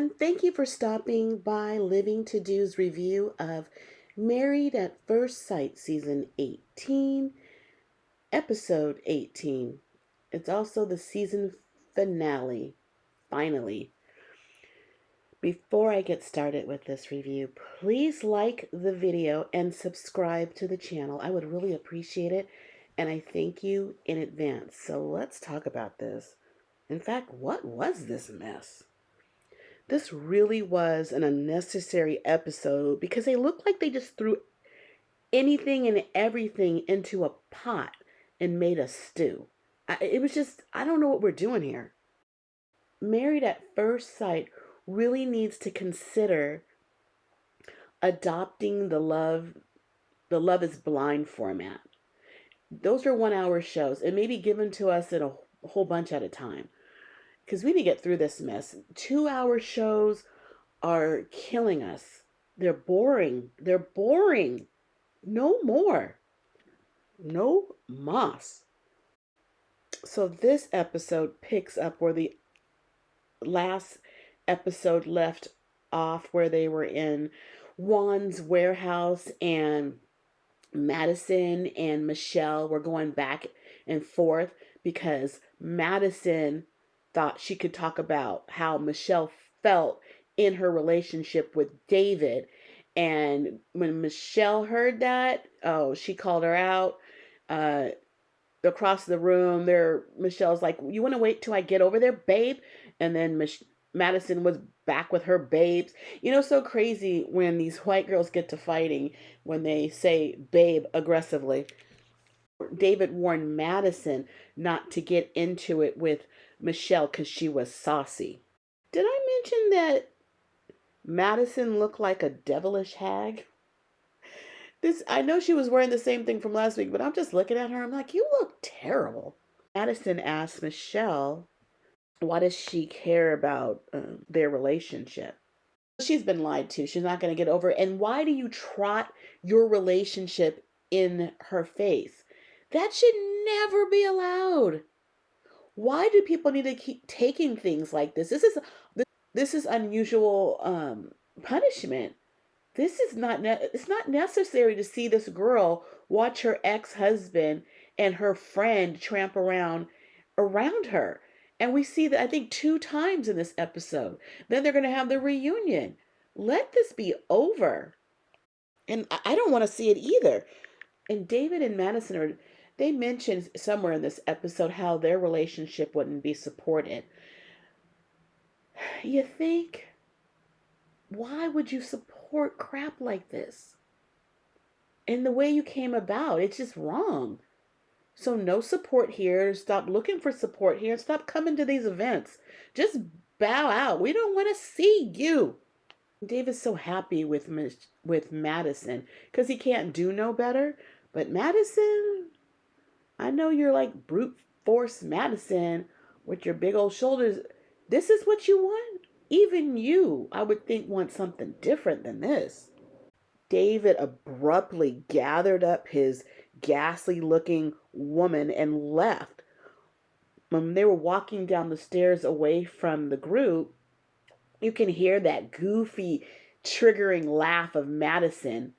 everyone. Thank you for stopping by Living to Do's review of Married at First Sight Season 18, Episode 18. It's also the season finale, finally. Before I get started with this review, please like the video and subscribe to the channel. I would really appreciate it, and I thank you in advance. So let's talk about this. In fact, what was this mess? This really was an unnecessary episode because they looked like they just threw anything and everything into a pot and made a stew. It was just, I don't know what we're doing here. Married at First Sight really needs to consider adopting the Love is Blind format. Those are 1 hour shows and maybe given to us in a whole bunch at a time because we need to get through this mess. 2 hour shows are killing us. They're boring. They're boring. No more. No mas. So this episode picks up where the last episode left off, where they were in Juan's warehouse and Madison and Michelle were going back and forth because Madison thought she could talk about how Michelle felt in her relationship with David. And when Michelle heard that, oh, she called her out. Uh, Across the room, Michelle's like, "You want to wait till I get over there, babe?" And then Madison was back with her babes. So crazy when these white girls get to fighting when they say babe aggressively. David warned Madison not to get into it with Michelle because she was saucy. Did I mention that Madison looked like a devilish hag? I know she was wearing the same thing from last week, but I'm just looking at her. I'm like, you look terrible. Madison asked Michelle, why does she care about their relationship? She's been lied to. She's not going to get over it. And why do you trot your relationship in her face? That should never be allowed. Why do people need to keep taking things like this? This is unusual punishment. It's not necessary to see this girl watch her ex-husband and her friend tramp around her. And we see that, I think, 2 times in this episode. Then they're going to have the reunion. Let this be over. And I don't want to see it either. And David and Madison they mentioned somewhere in this episode how their relationship wouldn't be supported. You think, why would you support crap like this? And the way you came about, it's just wrong. So no support here. Stop looking for support here. Stop coming to these events. Just bow out. We don't want to see you. David's so happy with Madison because he can't do no better. But Madison, I know you're like brute force Madison with your big old shoulders. This is what you want? Even you, I would think, want something different than this. David abruptly gathered up his ghastly looking woman and left. When they were walking down the stairs away from the group, you can hear that goofy, triggering laugh of Madison.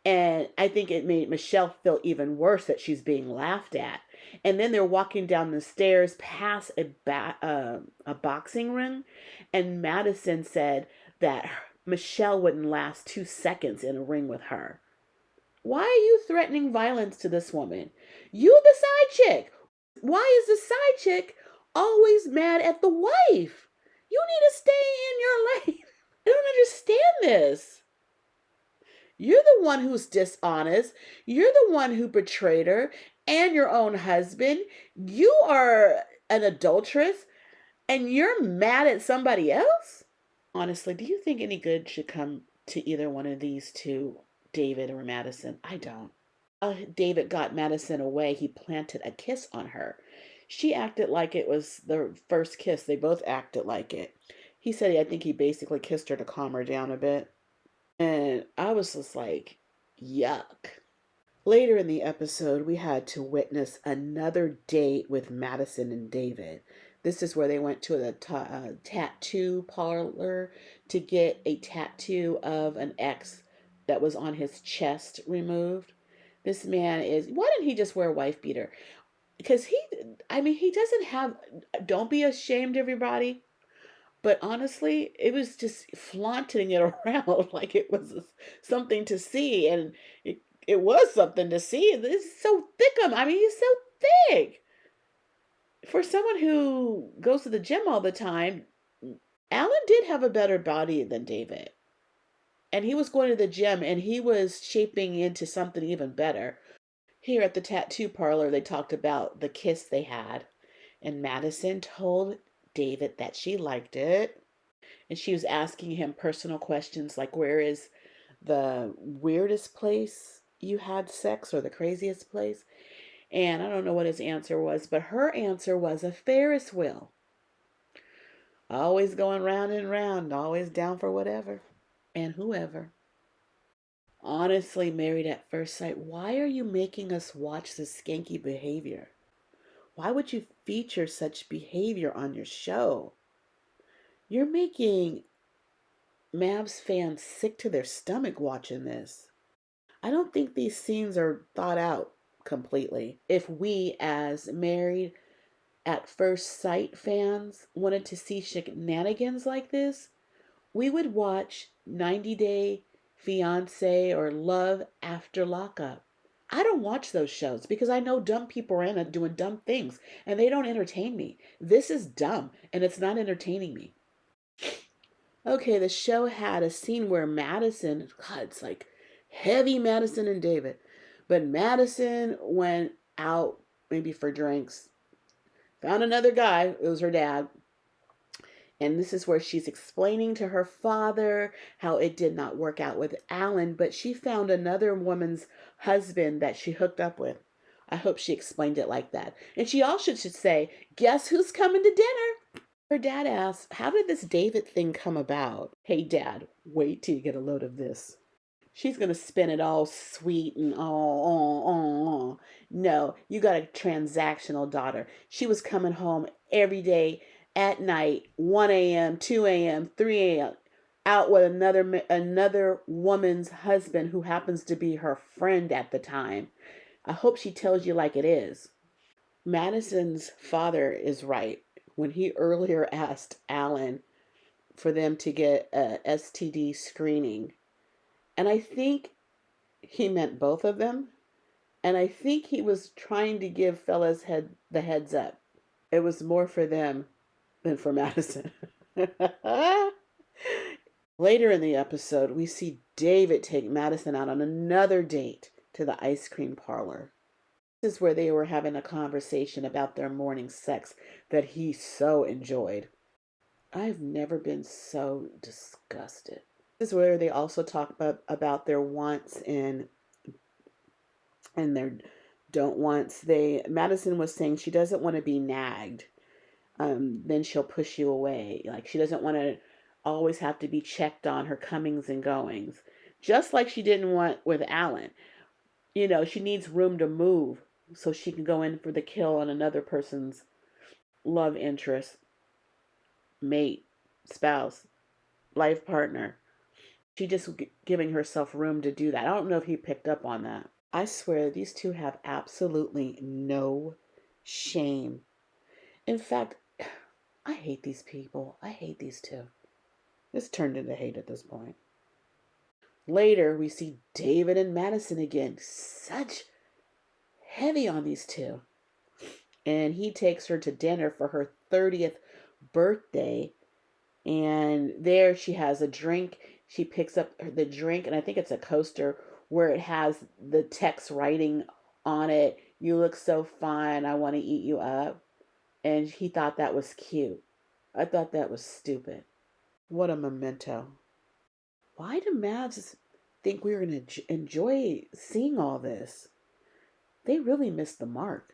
And I think it made Michelle feel even worse that she's being laughed at. And then they're walking down the stairs past a boxing ring. And Madison said that Michelle wouldn't last 2 seconds in a ring with her. Why are you threatening violence to this woman? You the side chick. Why is the side chick always mad at the wife? You need to stay in your lane. I don't understand this. You're the one who's dishonest. You're the one who betrayed her and your own husband. You are an adulteress and you're mad at somebody else? Honestly, do you think any good should come to either one of these two, David or Madison? I don't. David got Madison away. He planted a kiss on her. She acted like it was the first kiss. They both acted like it. He said, I think he basically kissed her to calm her down a bit. And I was just like, yuck. Later in the episode, we had to witness another date with Madison and David. This is where they went to the tattoo parlor to get a tattoo of an X that was on his chest removed. This man is, why didn't he just wear a wife beater? Because he doesn't have, don't be ashamed, everybody. But honestly, it was just flaunting it around like it was something to see. And it was something to see. It's so thick. He's so thick. For someone who goes to the gym all the time, Alan did have a better body than David. And he was going to the gym and he was shaping into something even better. Here at the tattoo parlor, they talked about the kiss they had. And Madison told David that she liked it. And she was asking him personal questions like, where is the weirdest place you had sex, or the craziest place? And I don't know what his answer was, but her answer was a Ferris wheel. Always going round and round, always down for whatever and whoever. Honestly, Married at First Sight, why are you making us watch this skanky behavior? Why would you feature such behavior on your show? You're making MAFS fans sick to their stomach watching this. I don't think these scenes are thought out completely. If we, as Married at First Sight fans, wanted to see shenanigans like this, we would watch 90 Day Fiance or Love After Lockup. I don't watch those shows because I know dumb people are in it doing dumb things and they don't entertain me. This is dumb and it's not entertaining me. Okay, the show had a scene where Madison, God, it's like heavy Madison and David, but Madison went out maybe for drinks, found another guy, it was her dad, and this is where she's explaining to her father how it did not work out with Alan, but she found another woman's husband that she hooked up with. I hope she explained it like that. And she also should say, guess who's coming to dinner? Her dad asks, how did this David thing come about? Hey, Dad, wait till you get a load of this. She's going to spin it all sweet and oh. No, you got a transactional daughter. She was coming home every day at night, 1 a.m., 2 a.m., 3 a.m., out with another woman's husband who happens to be her friend at the time. I hope she tells you like it is. Madison's father is right when he earlier asked Alan for them to get a STD screening. And I think he meant both of them. And I think he was trying to give fellas the heads up. It was more for them than for Madison. Later in the episode, we see David take Madison out on another date to the ice cream parlor. This is where they were having a conversation about their morning sex that he so enjoyed. I've never been so disgusted. This is where they also talk about their wants and their don't wants. Madison was saying she doesn't want to be nagged. Then she'll push you away. Like she doesn't want to always have to be checked on her comings and goings. Just like she didn't want with Alan. You know, she needs room to move so she can go in for the kill on another person's love interest, mate, spouse, life partner. She just giving herself room to do that. I don't know if he picked up on that. I swear these two have absolutely no shame. In fact, I hate these people. I hate these two. This turned into hate at this point. Later, we see David and Madison again. Such heavy on these two. And he takes her to dinner for her 30th birthday. And there she has a drink. She picks up the drink, and I think it's a coaster where it has the text writing on it, "You look so fine, I want to eat you up." And he thought that was cute. I thought that was stupid. What a memento. Why do Mavs think we're going to enjoy seeing all this? They really missed the mark.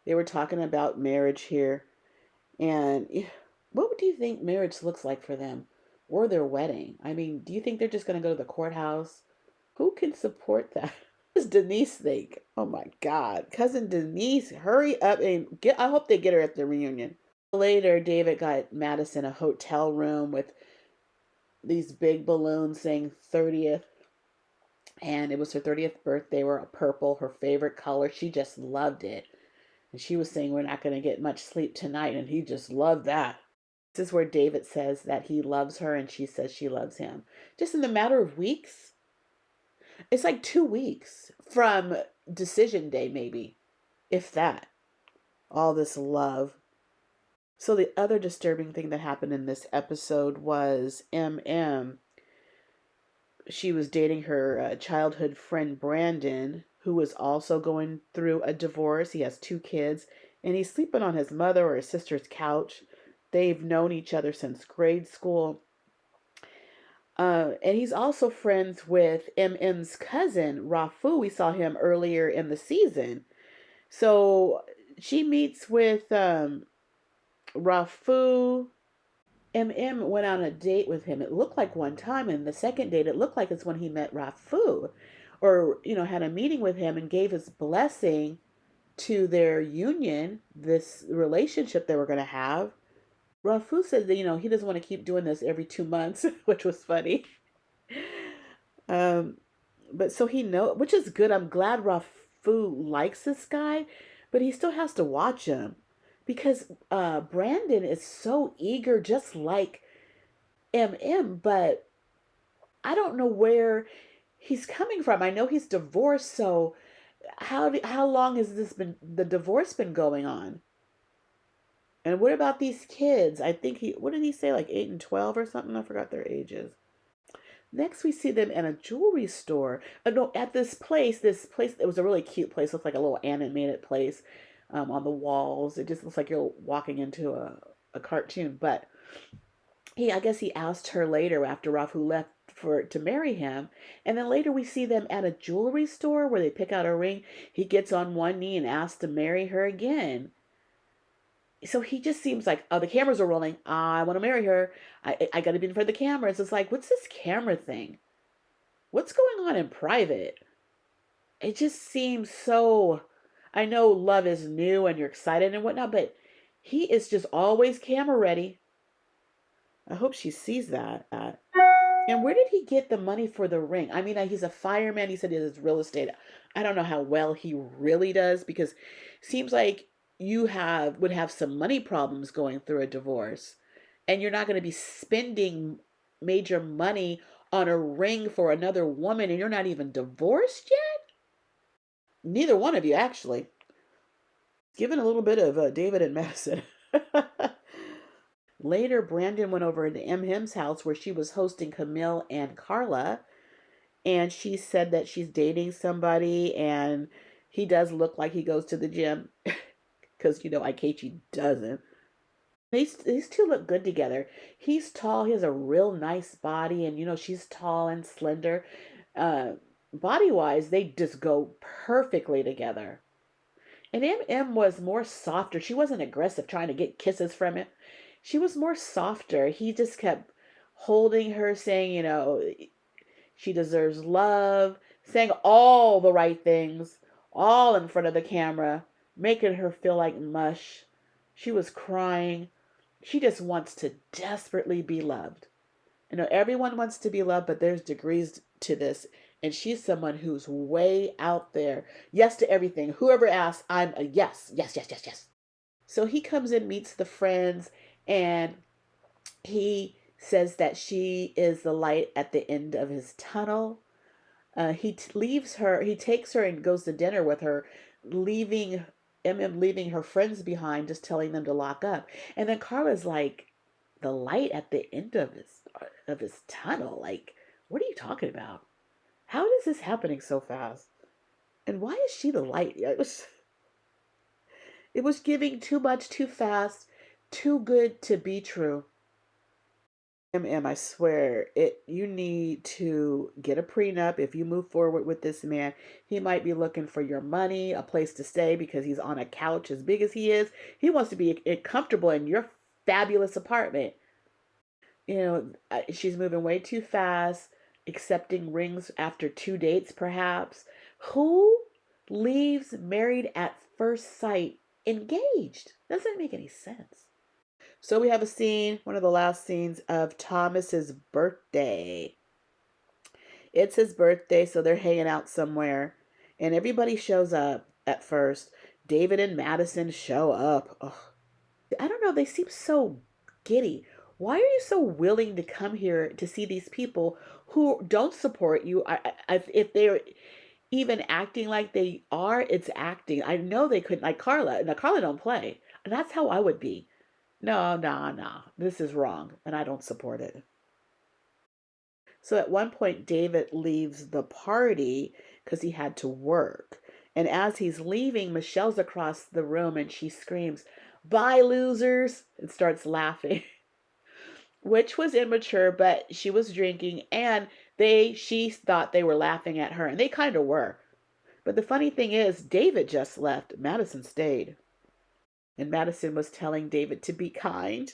They were talking about marriage here. And what do you think marriage looks like for them? Or their wedding? I mean, do you think they're just going to go to the courthouse? Who can support that? What does Denise think? Oh my God. Cousin Denise, hurry up and I hope they get her at the reunion. Later, David got Madison a hotel room with these big balloons saying 30th, and it was her 30th birthday. Were purple, her favorite color. She just loved it. And she was saying, we're not going to get much sleep tonight. And he just loved that. This is where David says that he loves her and she says she loves him. Just in the matter of weeks. It's like 2 weeks from decision day, maybe, if that. All this love. So, the other disturbing thing that happened in this episode was MM. She was dating her childhood friend Brandon, who was also going through a divorce. He has 2 kids, and he's sleeping on his mother or his sister's couch. They've known each other since grade school. And he's also friends with MM's cousin, Rafu. We saw him earlier in the season. So she meets with Rafu. MM went on a date with him. It looked like one time, and the second date, it looked like it's when he met Rafu, or had a meeting with him and gave his blessing to their union, this relationship they were going to have. Rafu said that he doesn't want to keep doing this every 2 months, which was funny. Um, but so he know, which is good. I'm glad Rafu likes this guy, but he still has to watch him because Brandon is so eager, just like MM. But I don't know where he's coming from. I know he's divorced, so how long has the divorce been going on? And what about these kids? I think what did he say, like 8 and 12 or something? I forgot their ages. Next, we see them in a jewelry store. No, at this place. It was a really cute place. Looks like a little animated place on the walls. It just looks like you're walking into a cartoon. But I guess he asked her later after Rafu left to marry him. And then later we see them at a jewelry store where they pick out a ring. He gets on one knee and asks to marry her again. So he just seems like, oh, the cameras are rolling. I want to marry her. I got to be in front of the cameras. It's like, what's this camera thing? What's going on in private? It just seems so. I know love is new and you're excited and whatnot, but he is just always camera ready. I hope she sees that. And where did he get the money for the ring? I mean, he's a fireman. He said he does real estate. I don't know how well he really does because it seems like would have some money problems going through a divorce. And you're not going to be spending major money on a ring for another woman and you're not even divorced yet? Neither one of you, actually. Given a little bit of David and Madison. Later, Brandon went over to MM's house where she was hosting Camille and Carla. And she said that she's dating somebody. And he does look like he goes to the gym. Because, Aikechi doesn't. These two look good together. He's tall. He has a real nice body. And, she's tall and slender. Uh, Body-wise, they just go perfectly together. And MM was more softer. She wasn't aggressive trying to get kisses from him. She was more softer. He just kept holding her, saying, she deserves love, saying all the right things, all in front of the camera, making her feel like mush. She was crying. She just wants to desperately be loved. Everyone wants to be loved, but there's degrees to this. And she's someone who's way out there. Yes to everything. Whoever asks, I'm a yes, yes, yes, yes, yes. So he comes in, meets the friends, and he says that she is the light at the end of his tunnel. Leaves her, he takes her and goes to dinner with her, leaving leaving her friends behind, just telling them to lock up. And then Carla's like, the light at the end of his tunnel. Like, what are you talking about? How is this happening so fast? And why is she the light? It was giving too much, too fast, too good to be true. I swear, you need to get a prenup if you move forward with this man. He might be looking for your money, a place to stay because he's on a couch as big as he is. He wants to be comfortable in your fabulous apartment. She's moving way too fast, accepting rings after 2 dates, perhaps. Who leaves married at first sight engaged? Doesn't make any sense. So we have a scene, one of the last scenes of Thomas's birthday. It's his birthday, so they're hanging out somewhere, and everybody shows up at first. David and Madison show up. Ugh. I don't know, they seem so giddy. Why are you so willing to come here to see these people who don't support you? If they're even acting like they are, it's acting. I know they couldn't, like Carla. Now, Carla don't play. And that's how I would be. No, no, no. This is wrong, and I don't support it. So at one point, David leaves the party because he had to work. And as he's leaving, Michelle's across the room and she screams, "Bye, losers!" and starts laughing, which was immature, but she was drinking and she thought they were laughing at her, and they kind of were. But the funny thing is, David just left. Madison stayed. And Madison was telling David to be kind.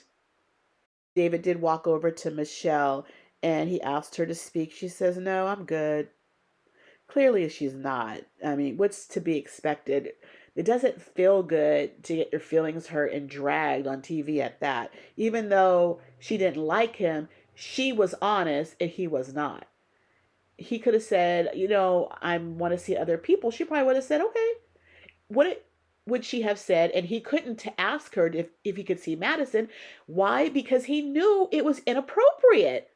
David did walk over to Michelle and he asked her to speak. She says, "No, I'm good." Clearly, she's not. I mean, what's to be expected? It doesn't feel good to get your feelings hurt and dragged on TV at that. Even though she didn't like him, she was honest and he was not. He could have said, "I want to see other people." She probably would have said, "Okay." Would she have said? And he couldn't to ask her if he could see Madison. Why? Because he knew it was inappropriate.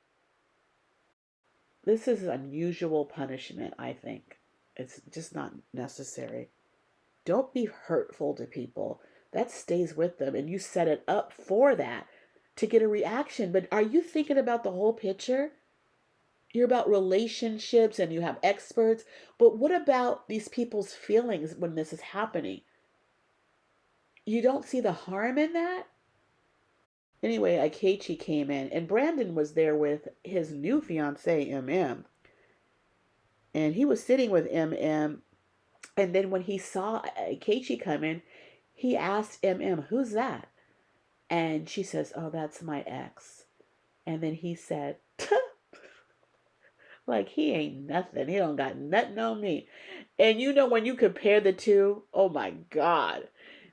This is unusual punishment, I think. It's just not necessary. Don't be hurtful to people. That stays with them, and you set it up for that to get a reaction. But are you thinking about the whole picture? You're about relationships and you have experts, but what about these people's feelings when this is happening? You don't see the harm in that? Anyway, Akechi came in, and Brandon was there with his new fiance, MM. And he was sitting with MM. And then when he saw Akechi come in, he asked MM, "Who's that?" And she says, "Oh, that's my ex." And then he said, like he ain't nothing. He don't got nothing on me. And when you compare the two, oh my God.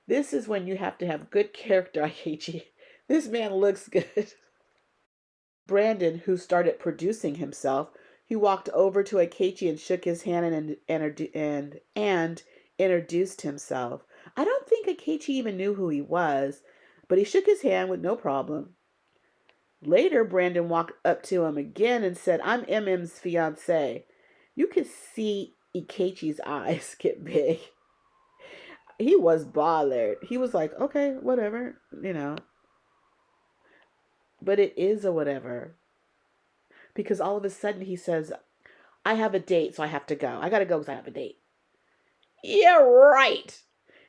This is when you have to have good character, Akechi. This man looks good. Brandon, who started producing himself, he walked over to Akechi and shook his hand and introduced himself. I don't think Akechi even knew who he was, but he shook his hand with no problem. Later, Brandon walked up to him again and said, "I'm MM's fiance." You could see Akechi's eyes get big. He was bothered. He was like, "Okay, whatever. But it is a whatever. Because all of a sudden he says, "I have a date, so I have to go. I got to go because I have a date." Yeah, right.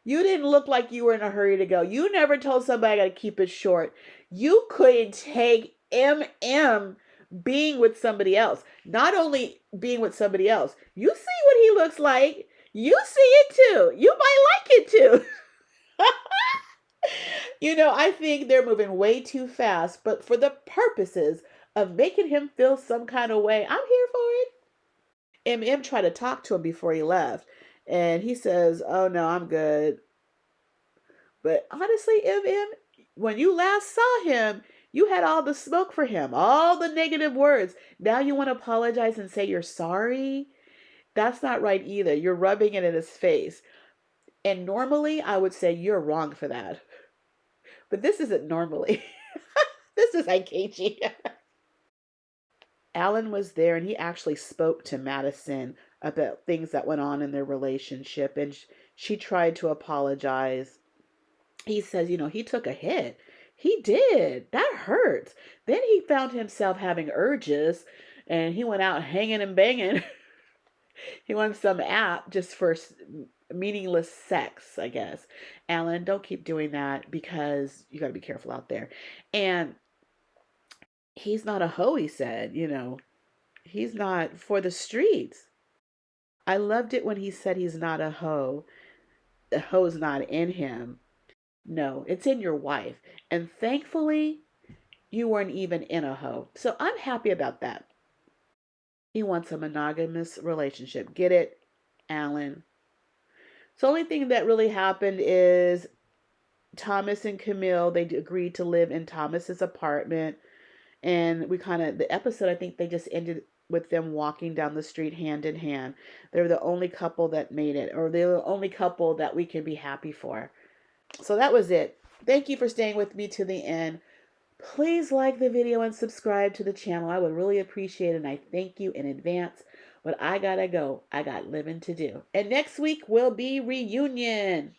You didn't look like you were in a hurry to go. You never told somebody I got to keep it short. You couldn't take MM being with somebody else. Not only being with somebody else, you see what he looks like. You see it too. You might like it too. I think they're moving way too fast, but for the purposes of making him feel some kind of way, I'm here for it. MM tried to talk to him before he left, and he says, "Oh no, I'm good." But honestly, MM, when you last saw him, you had all the smoke for him, all the negative words. Now you want to apologize and say you're sorry? That's not right either. You're rubbing it in his face. And normally, I would say you're wrong for that. But this isn't normally. This is Aikechi. Alan was there and he actually spoke to Madison about things that went on in their relationship, and she tried to apologize. He says, he took a hit. He did. That hurts. Then he found himself having urges and he went out hanging and banging. He wants some app just for meaningless sex, I guess. Alan, don't keep doing that because you got to be careful out there. And he's not a hoe, he said. He's not for the streets. I loved it when he said he's not a hoe. The hoe's not in him. No, it's in your wife. And thankfully, you weren't even in a hoe. So I'm happy about that. He wants a monogamous relationship. Get it, Alan? So the only thing that really happened is Thomas and Camille, they agreed to live in Thomas's apartment. And we kind of, the episode, I think they just ended with them walking down the street hand in hand. They're the only couple that made it, or they're the only couple that we can be happy for. So that was it. Thank you for staying with me to the end. Please like the video and subscribe to the channel. I would really appreciate it, and I thank you in advance. But I gotta go. I got living to do. And next week will be reunion.